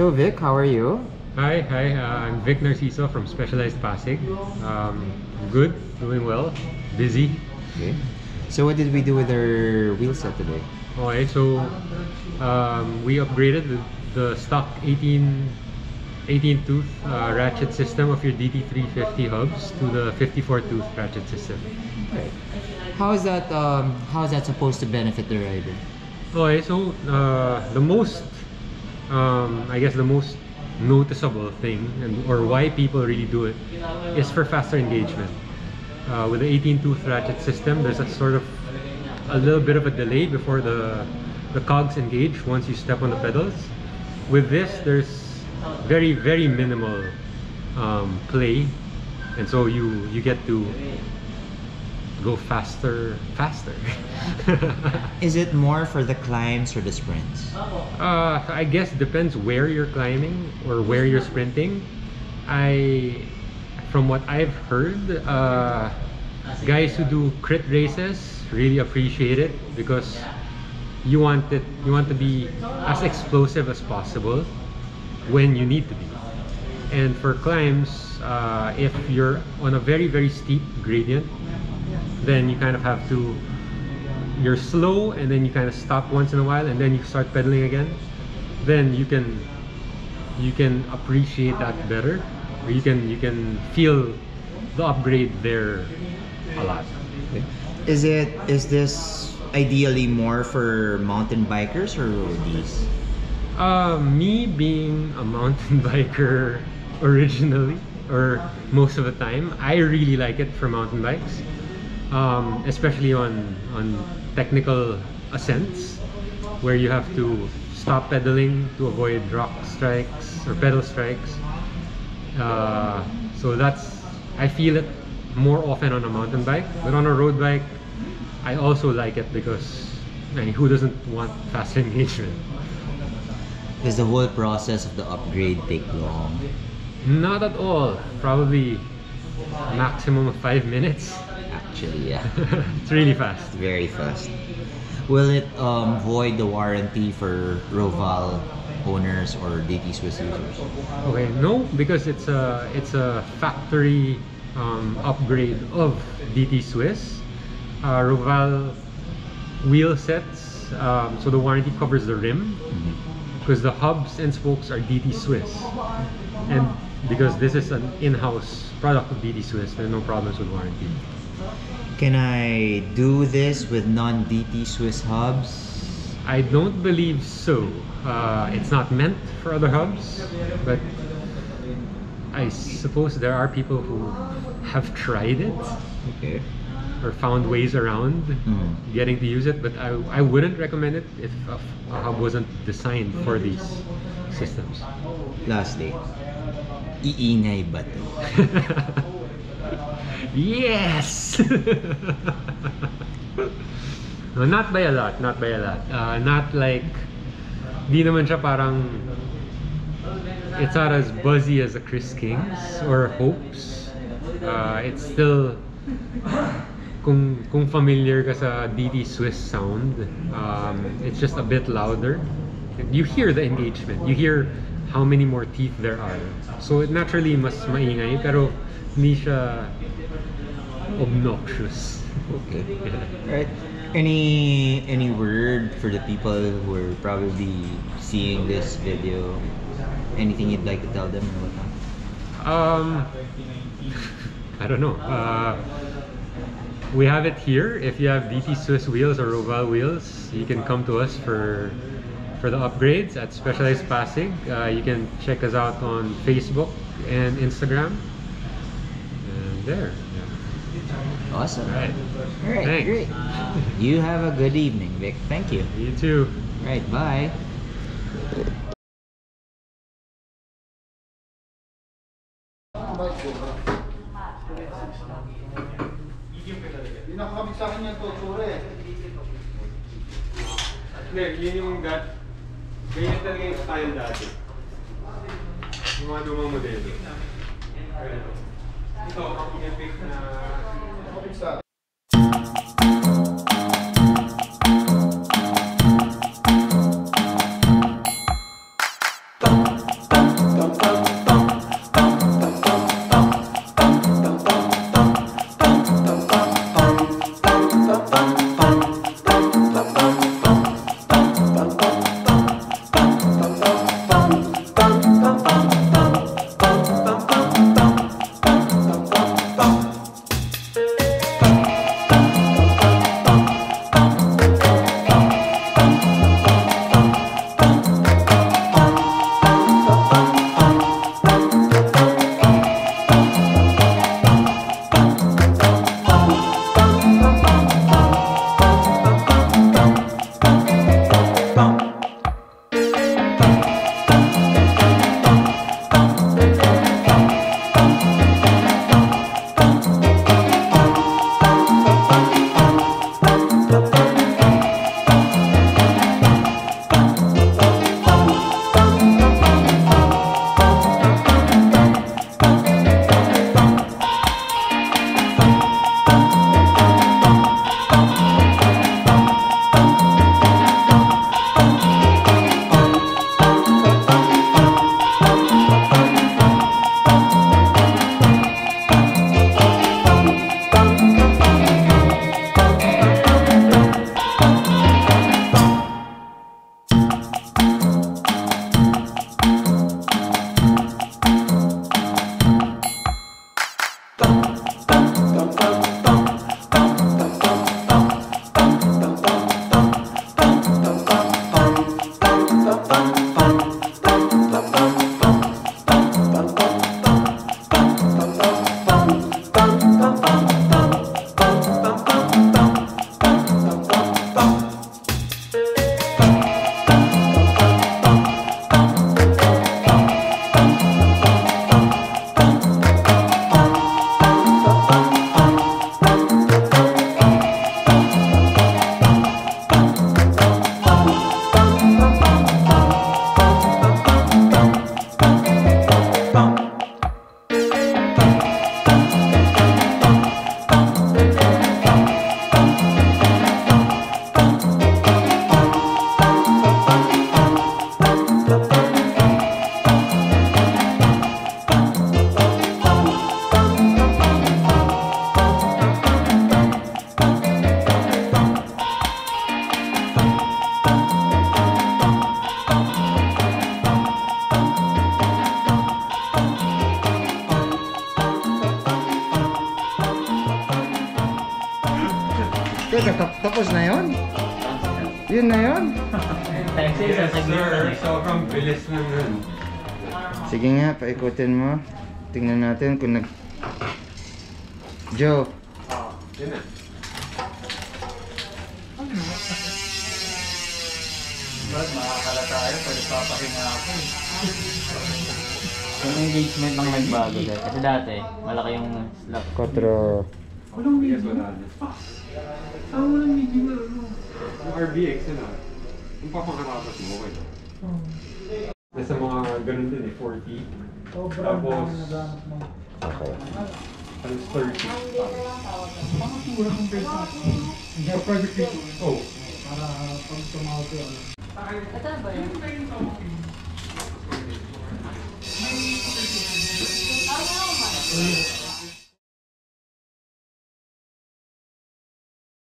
So Vic, how are you? Hi, I'm Vic Narciso from Specialized Pasig. Good, doing well, busy. Okay. So what did we do with our wheel set today? Okay, so we upgraded the stock 18 tooth ratchet system of your DT350 hubs to the 54 tooth ratchet system. Okay. How is that supposed to benefit the rider? Okay, so the most I guess the most noticeable thing or why people really do it is for faster engagement. With the 18 tooth ratchet system, there's a sort of a little bit of a delay before the cogs engage once you step on the pedals. With this, there's very minimal play, and so you get to go faster. Is it more for the climbs or the sprints? I guess depends where you're climbing or where you're sprinting. From what I've heard, guys who do crit races really appreciate it because you want to be as explosive as possible when you need to be. And for climbs, if you're on a very steep gradient, then you kind of have to, you're slow and then you kind of stop once in a while and then you start pedaling again. Then you can appreciate that better, or you can feel the upgrade there a lot. Okay. Is this ideally more for mountain bikers or roadies? Me being a mountain biker originally, or most of the time, I really like it for mountain bikes. Especially on technical ascents where you have to stop pedaling to avoid rock strikes or pedal strikes. So I feel it more often on a mountain bike, but on a road bike I also like it because, I mean, who doesn't want faster engagement? Does the whole process of the upgrade take long? Not at all. Probably maximum of 5 minutes. Actually, yeah. It's really fast. Very fast. Will it void the warranty for Roval owners or DT Swiss users? Okay, no, because it's a factory upgrade of DT Swiss. Roval wheel sets, so the warranty covers the rim, because the hubs and spokes are DT Swiss, and because this is an in-house product of DT Swiss, there are no problems with warranty. Can I do this with non-DT Swiss hubs? I don't believe so. It's not meant for other hubs, but I suppose there are people who have tried it. Okay. Or found ways around getting to use it, but I wouldn't recommend it if a hub wasn't designed for these systems. Lastly, iingay ba to? Yes! No, not by a lot. Not like, di naman siya parang, it's not as buzzy as a Chris King's or Hope's. It's still, kung familiar ka sa DT Swiss sound, it's just a bit louder. You hear the engagement, you hear how many more teeth there are. So it naturally mas maingay, pero hindi siya obnoxious. Okay. Yeah. Right. Any word for the people who are probably seeing this video? Anything you'd like to tell them or whatnot? I don't know. We have it here. If you have DT Swiss wheels or Roval wheels, you can come to us for the upgrades at Specialized Pasig. You can check us out on Facebook and Instagram. And there. Yeah. Awesome. All right. All right. Thanks. Great. You have a good evening, Vic. Thank you. You too. All right. Bye. Hindi nakakabit sa akin yung tuture eh. Hindi, yun yung ganyan talaga yung style dati. Yung mga lumang modelo. Ito, ang epic na Nakakabit sa akin. Tapos na yun? Yun na yun? Sobrang bilis lang yun. Sige nga, paikutin mo. Tingnan natin kung nag... Joe. Yun na. Brad, makakala tayo pag papahinga ako. Yung engagement lang nagbago dahil. Kasi dati, malaki yung slap. 4. Walang medium. Wala na. Walang medium na ano. Yung RBX yun ah. Yung papangkarapas mo, okay na. Nasa mga ganun din eh, 40. Tapos, Okay. times 30. Mga tura kong pesa. Hindi ako project dito. Oh. Para pag tumawag ko ano. Ito na ba yun? Tama naman.